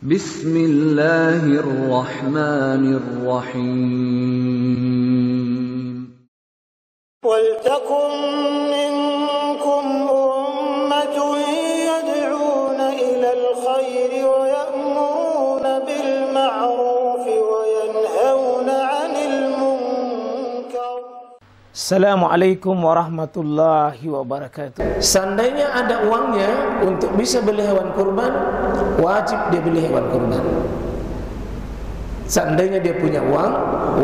Bismillahirrahmanirrahim. Waltakum minkum ummatun yad'una ilal khairi wa ya'muruna bil ma'rufi wa yanhauna 'anil munkar. Assalamualaikum warahmatullahi wabarakatuh. Seandainya ada uangnya untuk bisa beli hewan kurban, wajib dia beli hewan kurban. Seandainya dia punya uang,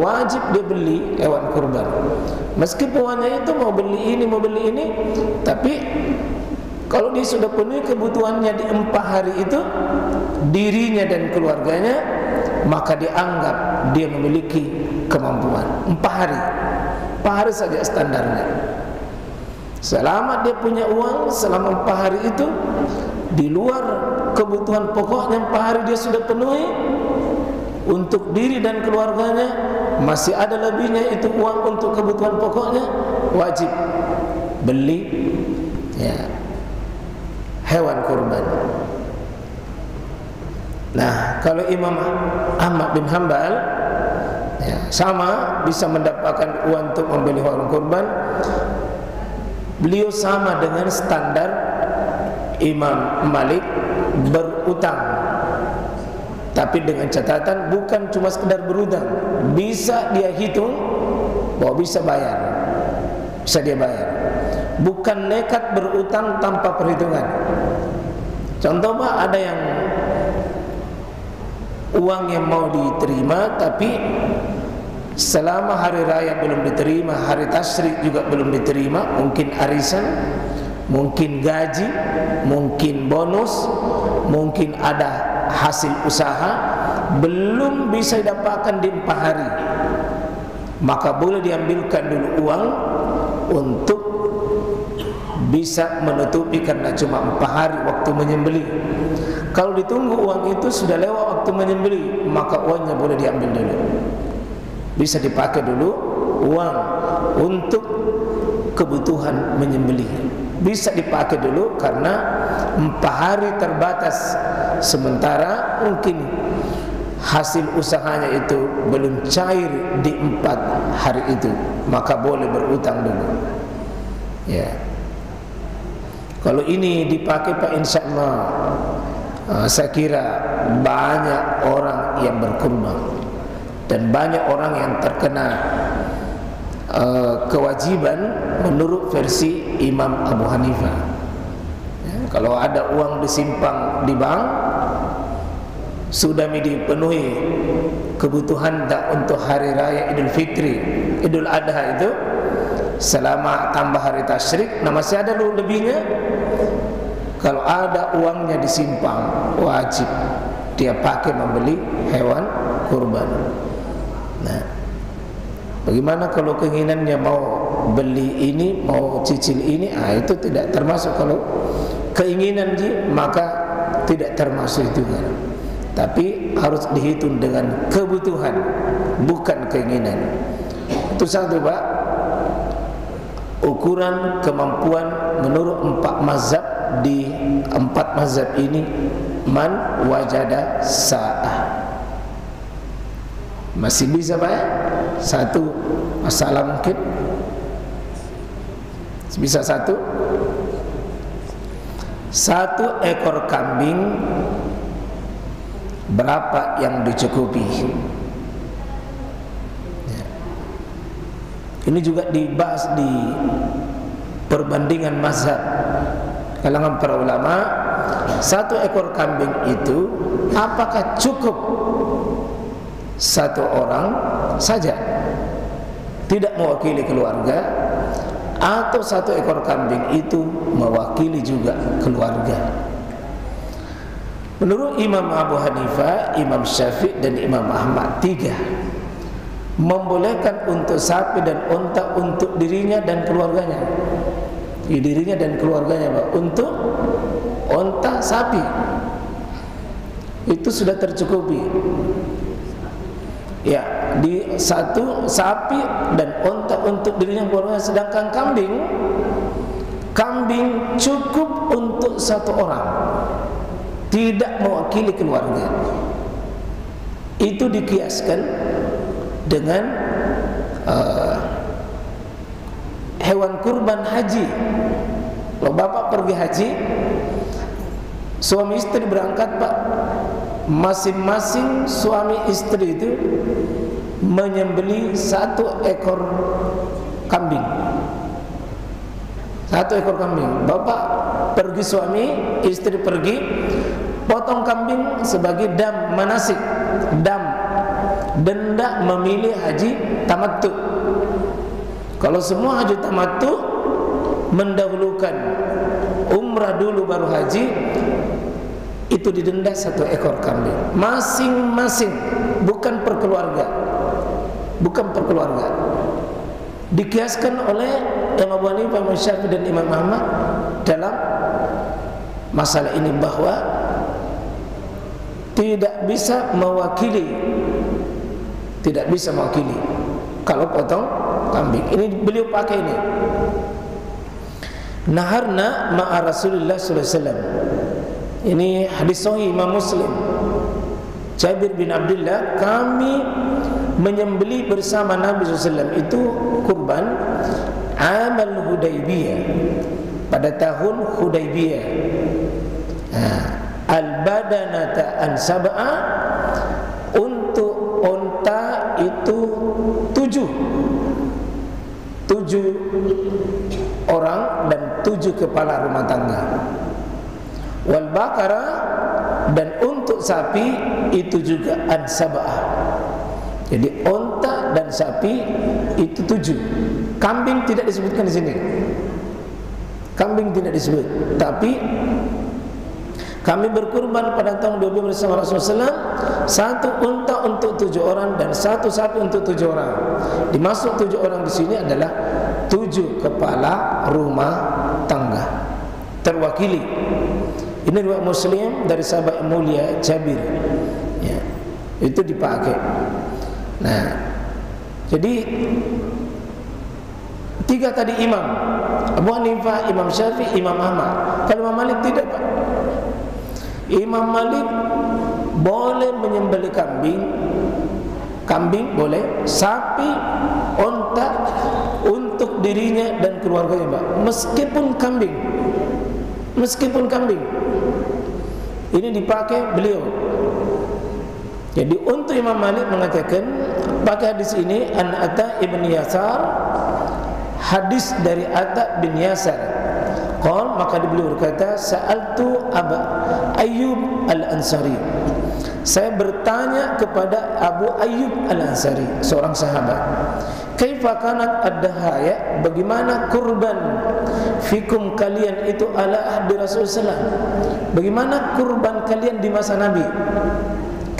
wajib dia beli hewan kurban. Meskipun uangnya itu mau beli ini, tapi kalau dia sudah penuhi kebutuhannya di 4 hari itu, dirinya dan keluarganya, maka dianggap dia memiliki kemampuan 4 hari. 4 hari saja standarnya. Selama dia punya uang, selama 4 hari itu, di luar kebutuhan pokoknya 4 hari dia sudah penuhi, untuk diri dan keluarganya masih ada lebihnya itu uang untuk kebutuhan pokoknya, wajib beli hewan kurban. Nah, kalau Imam Ahmad bin Hanbal sama bisa mendapatkan uang untuk membeli hewan kurban, beliau sama dengan standar Imam Malik, berutang. Tapi dengan catatan bukan cuma sekedar berutang, bisa dia hitung bahwa bisa bayar, bisa dia bayar. Bukan nekat berutang tanpa perhitungan. Contoh Pak, ada yang uang yang mau diterima tapi selama hari raya belum diterima, hari tasyrik juga belum diterima, mungkin arisan, mungkin gaji, mungkin bonus, mungkin ada hasil usaha, belum bisa didapatkan di 4 hari, maka boleh diambilkan dulu uang untuk bisa menutupi karena cuma 4 hari waktu menyembelih. Kalau ditunggu uang itu sudah lewat waktu menyembelih, maka uangnya boleh diambil dulu, bisa dipakai dulu uang untuk kebutuhan menyembelih, bisa dipakai dulu karena 4 hari terbatas, sementara mungkin hasil usahanya itu belum cair di 4 hari itu, maka boleh berutang dulu. Ya, kalau ini dipakai Pak, insya Allah saya kira banyak orang yang berkurban dan banyak orang yang terkena kewajiban menurut versi Imam Abu Hanifah. Kalau ada uang disimpan di bank, sudah dipenuhi kebutuhan tak untuk hari raya Idul Fitri, Idul Adha itu, selama tambah hari tasyrik, nah masih ada lebihnya. Kalau ada uangnya disimpan, wajib dia pakai membeli hewan kurban. Nah, bagaimana kalau keinginannya mau beli ini, mau cicil ini, itu tidak termasuk. Kalau keinginan maka tidak termasuk itu kan. Tapi harus dihitung dengan kebutuhan, bukan keinginan. Itu satu Pak, ukuran kemampuan menurut 4 mazhab. Di 4 mazhab ini, man wajada sa'ah, masih bisa Pak ya? Satu masalah mungkin bisa satu ekor kambing berapa yang dicukupi. Ini juga dibahas di perbandingan mazhab kalangan para ulama. 1 ekor kambing itu apakah cukup 1 orang saja, tidak mewakili keluarga, atau 1 ekor kambing itu mewakili juga keluarga? Menurut Imam Abu Hanifah, Imam Syafi'i dan Imam Ahmad, 3 membolehkan untuk sapi dan unta untuk dirinya dan keluarganya. Dirinya dan keluarganya Pak. Untuk unta, sapi itu sudah tercukupi. Ya, di 1 sapi dan unta untuk dirinya dan keluarganya. Sedangkan kambing cukup untuk 1 orang. tidak mewakili keluarga. Itu dikiaskan dengan hewan kurban haji. Kalau bapak pergi haji, suami istri berangkat pak, masing-masing suami istri itu menyembelih 1 ekor kambing. 1 ekor kambing. Bapak pergi, suami istri pergi, potong kambing sebagai dam manasik, dam denda memilih haji tamattu. Kalau semua haji tamattu mendahulukan umrah dulu baru haji, itu didenda 1 ekor kambing masing-masing, bukan per keluarga, bukan per keluarga. Dikiaskan oleh Imam Abu Hanifah, Imam Syafi'i dan Imam Ahmad dalam masalah ini bahwa tidak bisa mewakili, tidak bisa mewakili kalau potong kambing. Ini beliau pakai ini. Naharna ma'a Rasulullah sallallahu alaihi wasallam. Ini hadis sahih Imam Muslim. Jabir bin Abdullah, kami menyembelih bersama Nabi SAW itu kurban amal Hudaybiyah, pada tahun Hudaybiyah. Al-badanata an sab'a, untuk onta itu 7 orang dan 7 kepala rumah tangga. Wal bakara, dan untuk sapi itu juga an sab'ah. Jadi onta dan sapi itu 7. Kambing tidak disebutkan di sini. Kambing tidak disebut. Tapi kami berkurban pada tahun 12 bersama Rasulullah SAW, 1 unta untuk 7 orang dan 1 sapi untuk 7 orang. Dimaksud 7 orang di sini adalah 7 kepala rumah tangga terwakili. Ini riwayat Muslim dari sahabat mulia Jabir. Ya, itu dipakai. Nah, jadi 3 tadi imam, Abu Hanifah, Imam Syafi'i, Imam Ahmad. Kalau Imam Malik tidak pak. Imam Malik boleh menyembelih kambing boleh, sapi, onta untuk dirinya dan keluarganya pak. Meskipun kambing. Ini dipakai beliau. Jadi untuk Imam Malik mengatakan pakai hadis ini an Atta ibn Yasar, hadis dari Atta bin Yasar. Qal, maka beliau berkata, sa'altu Aba Ayyub al-Ansari. Saya bertanya kepada Abu Ayyub al-Ansari, seorang sahabat. Kaifa kanat ad-dahaya, bagaimana kurban fikum kalian itu ala ahdi Rasulullah, bagaimana kurban kalian di masa Nabi?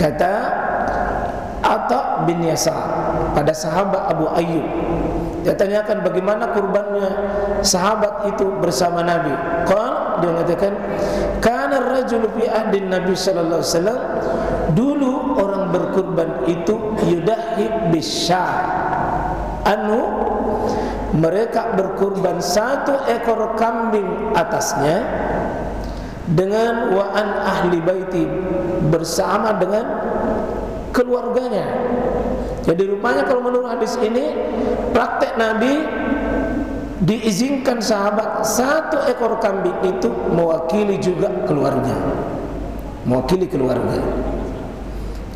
Kata Atta bin Yasar pada sahabat Abu Ayyub, dia tanyakan bagaimana kurbannya sahabat itu bersama Nabi. Qal, dia mengatakan, kana ar-rajulu fi ahdi Nabi sallallahu alaihi wasallam, dulu orang berkurban itu yudahi bisyah, mereka berkurban 1 ekor kambing atasnya dengan wa'an ahli baiti, bersama dengan keluarganya. Jadi rupanya kalau menurut hadis ini, praktek Nabi diizinkan sahabat 1 ekor kambing itu mewakili juga keluarga, mewakili keluarga.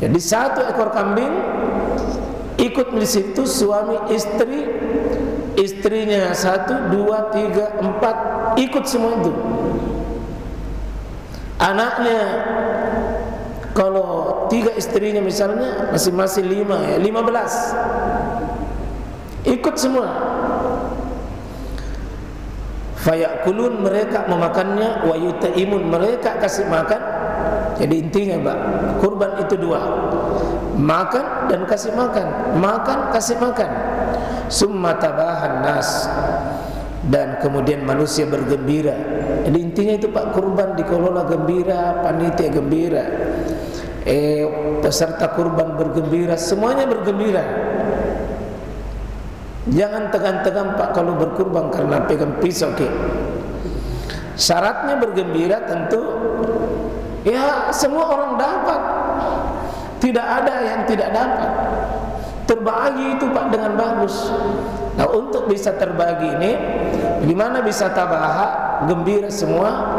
Jadi 1 ekor kambing ikut di situ suami istri, istrinya 1, 2, 3, 4 ikut semua itu. Anaknya kalau 3 istrinya misalnya masing-masing 5 ya, 15 ikut semua. Fayakulun, mereka memakannya, wa yutaimun, mereka kasih makan. Jadi intinya Mbak, kurban itu 2, makan dan kasih makan, makan kasih makan. Summa tabahan nas, dan kemudian manusia bergembira. Jadi intinya itu Pak, kurban dikelola gembira, panitia gembira, peserta kurban bergembira, semuanya bergembira. Jangan tegang-tegang Pak kalau berkurban karena pegang pisau. Syaratnya bergembira tentu Ya, semua orang dapat. Tidak ada yang tidak dapat. Terbagi itu Pak dengan bagus. Nah, untuk bisa terbagi ini, di mana bisa tabaha, gembira semua,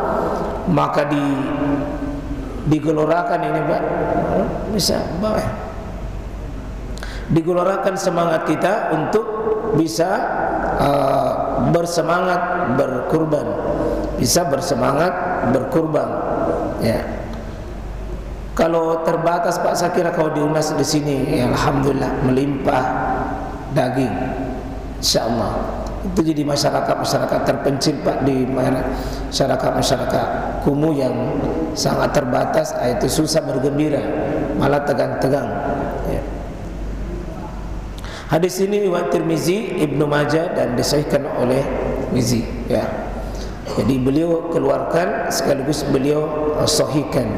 maka digelorakan ini Pak. Bisa baik. Digelorakan semangat kita untuk bisa bersemangat berkurban, bisa bersemangat berkurban. Ya. Kalau terbatas Pak, saya kira kalau diunas di sini, ya, alhamdulillah melimpah daging, insyaallah. Itu jadi masyarakat terpencil Pak, di masyarakat kumuh yang sangat terbatas, itu susah bergembira, malah tegang-tegang. Ya. Hadis ini riwayat Tirmizi, Ibnu Majah dan disahihkan oleh Tirmizi. Ya. Jadi beliau keluarkan sekaligus beliau sahihkan.